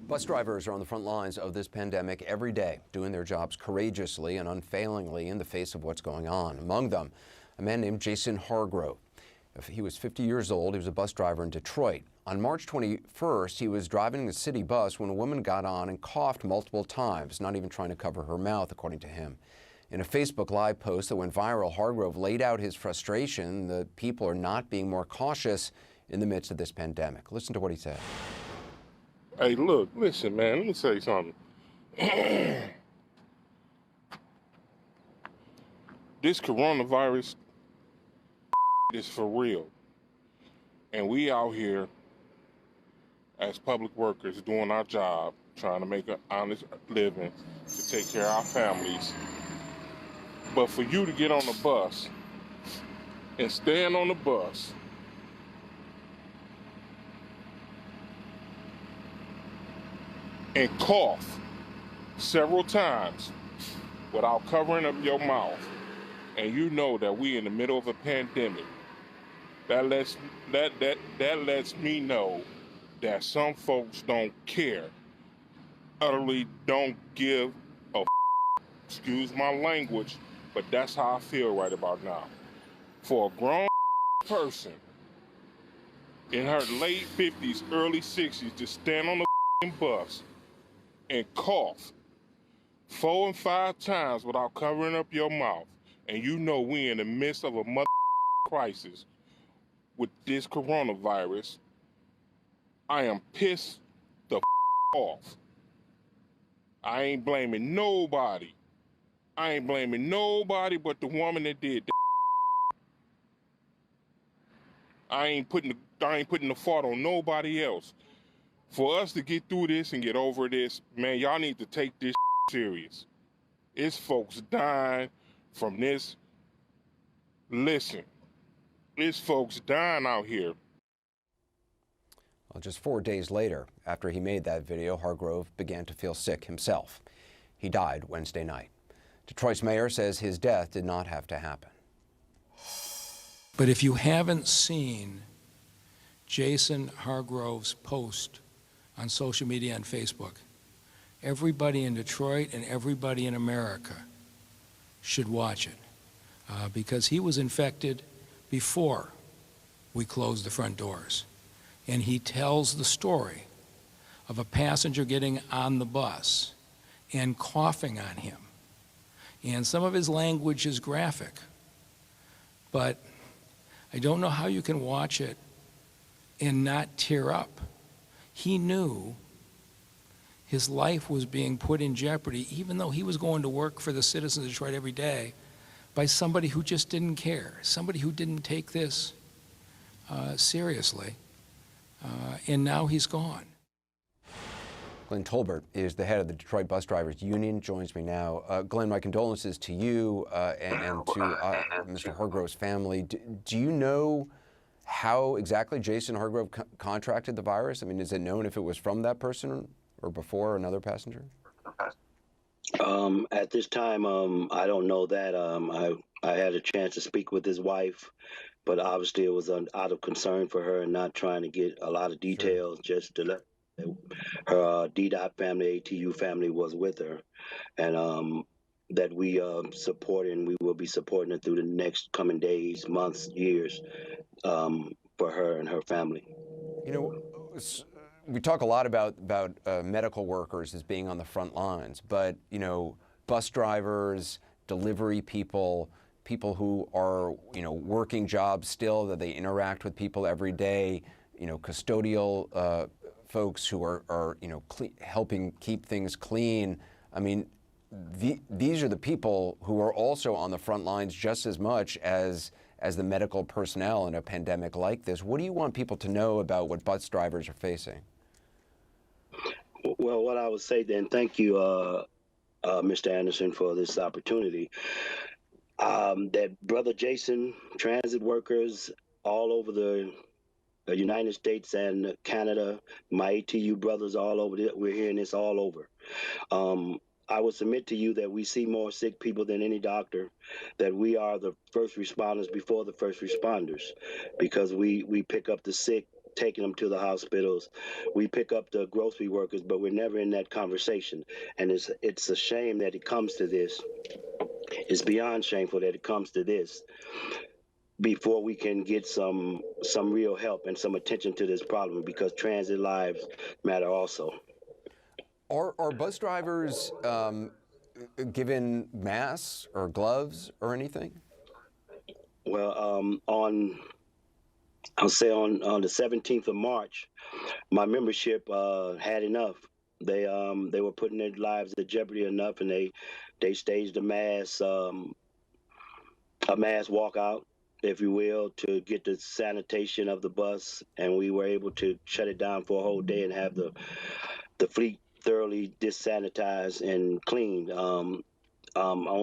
Bus drivers are on the front lines of this pandemic every day, doing their jobs courageously and unfailingly in the face of what's going on. Among them, a man named Jason Hargrove. He was 50 years old. He was a bus driver in Detroit. On March 21st, he was driving the city bus when a woman got on and coughed multiple times, not even trying to cover her mouth, according to him. In a Facebook Live post that went viral, Hargrove laid out his frustration that people are not being more cautious in the midst of this pandemic. Listen to what he said. Hey, look, listen, man, let me tell you something. This coronavirus is for real. And we out here as public workers doing our job, trying to make an honest living to take care of our families. But for you to get on the bus and stand on the bus and cough several times without covering up your mouth, and you know that we in the middle of a pandemic, that lets me know that some folks don't care, utterly don't give a excuse my language, but that's how I feel right about now. For a grown person in her late 50s, early 60s to stand on the bus and cough 4 and 5 times without covering up your mouth, and you know we in the midst of a mother crisis with this coronavirus, I am pissed the off. I ain't blaming nobody. I ain't blaming nobody but the woman that did that. I ain't putting the fault on nobody else. For us to get through this and get over this, man, y'all need to take this serious. It's folks dying from this. Listen, it's folks dying out here. Well, just 4 days later, after he made that video, Hargrove began to feel sick himself. He died Wednesday night. Detroit's mayor says his death did not have to happen. But if you haven't seen Jason Hargrove's post on social media and Facebook, everybody in Detroit and everybody in America should watch it because he was infected before we closed the front doors. And he tells the story of a passenger getting on the bus and coughing on him. And some of his language is graphic, but I don't know how you can watch it and not tear up. He knew his life was being put in jeopardy, even though he was going to work for the citizens of Detroit every day, by somebody who just didn't care, somebody who didn't take this seriously, and now he's gone. Glenn Tolbert is the head of the Detroit Bus Drivers Union, joins me now. Glenn, my condolences to you and to Mr. Hargrove's family. Do you know how exactly Jason Hargrove contracted the virus? I mean, is it known if it was from that person or before another passenger? At this time, I don't know that. I had a chance to speak with his wife, but obviously it was out of concern for her and not trying to get a lot of details, sure. Just to let her DDOT family, ATU family was with her, and that we support and we will be supporting her through the next coming days, months, years for her and her family. You know, we talk a lot about medical workers as being on the front lines, but, you know, bus drivers, delivery people, people who are, you know, working jobs still, that they interact with people every day, you know, custodial folks who are you know, helping keep things clean. I mean, these are the people who are also on the front lines just as much as the medical personnel in a pandemic like this. What do you want people to know about what bus drivers are facing? Well, what I would say then, thank you, Mr. Anderson, for this opportunity. That Brother Jason, transit workers all over the United States and Canada, my ATU brothers all over, we're hearing this all over. I would submit to you that we see more sick people than any doctor, that we are the first responders before the first responders, because we pick up the sick taking them to the hospitals. We pick up the grocery workers, but we're never in that conversation. And it's a shame that it comes to this. It's beyond shameful that it comes to this before we can get some real help and some attention to this problem, because transit lives matter also. Are bus drivers given masks or gloves or anything? Well, I'll say on the 17th of March, my membership had enough. They were putting their lives at jeopardy enough, and they staged a mass walkout, if you will, to get the sanitation of the bus, and we were able to shut it down for a whole day and have the fleet thoroughly disanitized and cleaned. On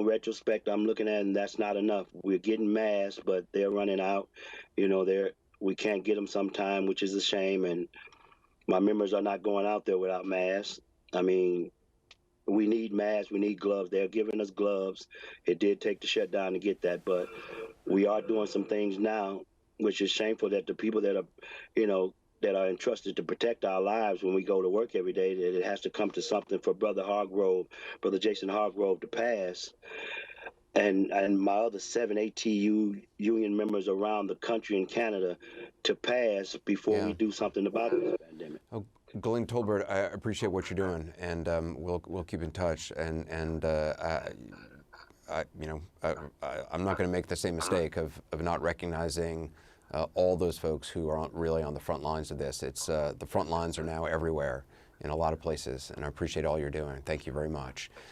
retrospect, I'm looking at, and that's not enough. We're getting masks, but they're running out. You know, we can't get them sometime, which is a shame. And my members are not going out there without masks. I mean, we need masks, we need gloves. They're giving us gloves. It did take the shutdown to get that, but we are doing some things now, which is shameful that the people that are, you know, that are entrusted to protect our lives when we go to work every day, that it has to come to something for Brother Jason Hargrove to pass. And my other 7 ATU union members around the country and Canada to pass before we do something about this pandemic. Oh, Glenn Tolbert, I appreciate what you're doing, and we'll keep in touch. And I'm not going to make the same mistake of not recognizing all those folks who are really on the front lines of this. It's the front lines are now everywhere in a lot of places, and I appreciate all you're doing. Thank you very much.